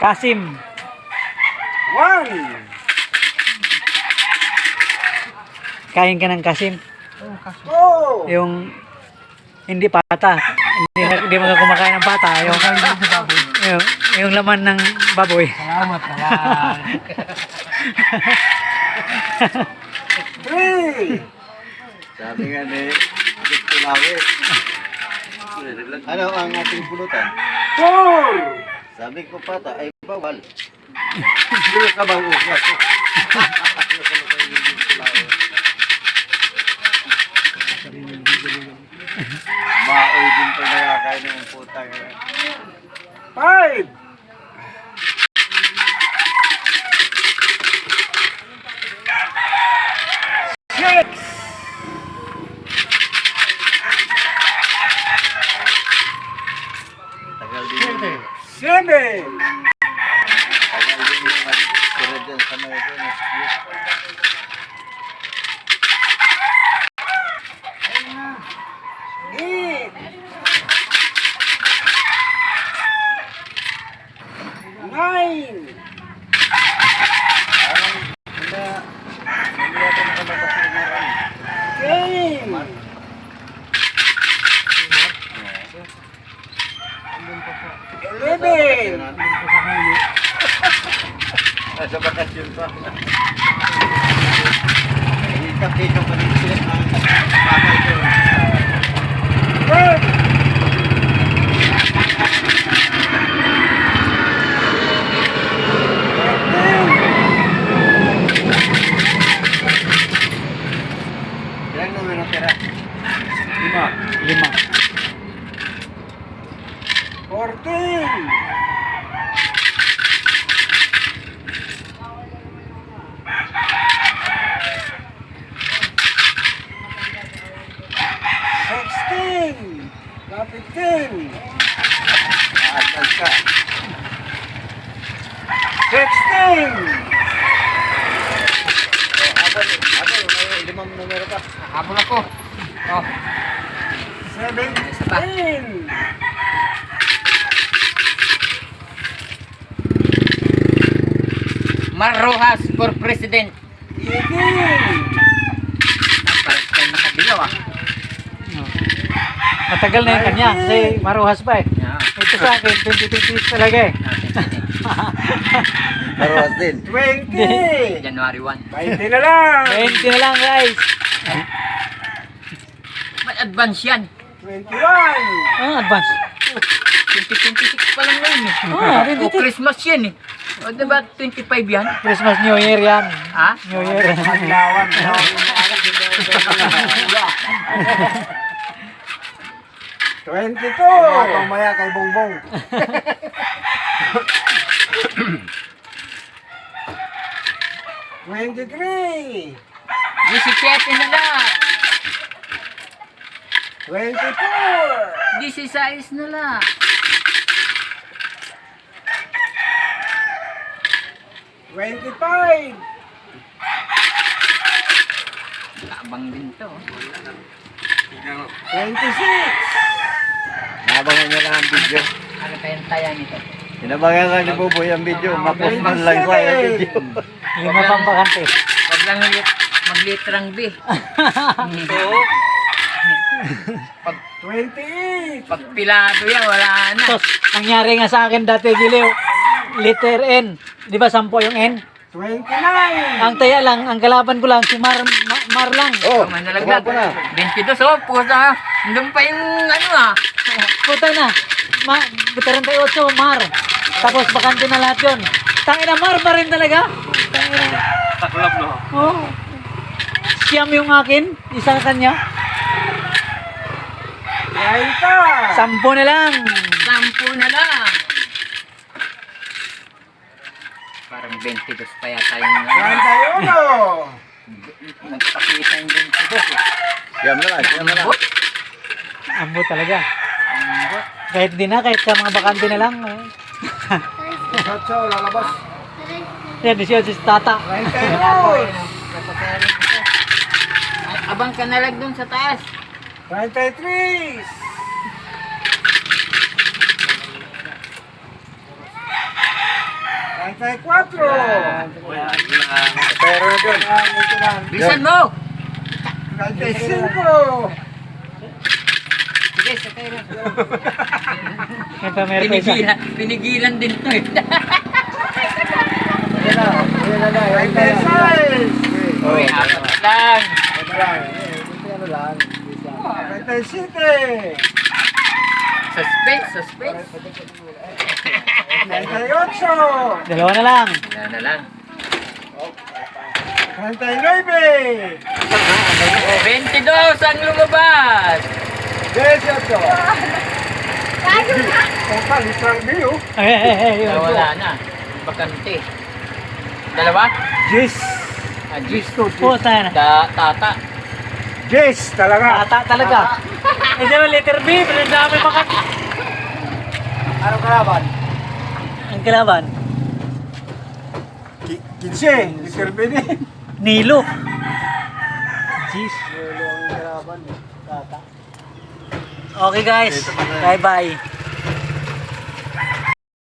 Kasim. 1. Kain ka ng kasim. 2. Yung hindi pata. Hindi mo kumakain ng pata. Yung laman ng baboy. Salamat naman. 3. Sabi nga ni Gusto Lawit. Ano ang ating pulutan? 4. Sabi ko pata ay bawal. Hindi ka bang usap? Maoy din pa nakakain ng puta. 5. Tagal din yun. 7. Tagal din yung nagtira dyan sa may ito. 8. 9. Parang hindi natin nakalabas ng maran. 10. 11. Nasa bakasyon pa. Ikap-ikap pa rin sila ang bakal ko. 12. Ilang numero tira? 5. 14. 16. Lapit 10. Asal ka. 16. Habol, may 5 numero pa. Habol ako. Oh, 17. Mar Rojas for President. 18. Parang tayo nakabilaw ah. Matagal na yung kanya. Kasi maruhas pa eh. Yeah. Ito sa akin, 2020 talaga eh. Baruas din. 20. January 1. 20 na lang. 20 na lang guys. May advance yan. 21. Advance. 2026 pa lang ngayon eh. Ah, O Christmas yan eh. O diba 25 yan? Christmas, New Year yan. Ha? New Year. Maglawan. 22. Mamaya kay Bongbong. 23. 17 na lang. 24. 16 na lang. 25. Kabang din to. 26. Nabangan niya lang ang video. Ano kayang taya nito? Inabangan lang ni Buboy ang video. Mapos man lang sa yung video. 5 pang bakante. Huwag lang maglitrang B. Pag 28. pilado yan, wala na. Tos, nangyari nga sa akin dati, Giliw. Letter N. Di ba 10 yung N? 29. Ang taya lang, ang kalaban ko lang, si Mar lang. Oh, May nalaglag. kuha ko na. 22, oh, puta. Nandun pa yung ano ah. Puta na. 38, Mar. Tapos bakante na lahat yun. Tangina, Mar pa rin talaga. Tangina. Taklap no. Oh. Siyam yung akin, isang kanya. 30. 10 na lang. 10 na lang. Parang 22 pa yata yung 31. nagpakita yung 22 eh. Siyam na lang, siyam na lang. Ambot talaga. Kahit di na, kahit sa mga bakante na lang. Sacho, lalabas. Yan, siya si Tata. 32. Abang ka nalag dun sa taas. 23. 24. Pero na doon. Bisan mo! 35. Sige, sakay na. Yan pa, meron pa isa. Pinigilan din to eh. Ayan na. Ayan na na. Ayan na. 36. Uy, apat lang. Ano lang. 37. Suspense, suspense. 38. Dalawa na lang. Wala na lang. 39. 22 ang lumabas. 18. Total, isang biyo. Yun. Wala na. Bakante. Dalawa? Yes. Ajis. Puta na. Tata. Yes, talaga. Tata talaga. Eh, di ba, letter B, pero ang dami baka. Anong kalaban? Ang kalaban. 15. Mr. Bini. Nilo. Jeez. Ang kalaban. Tata. Okay guys. Bye-bye.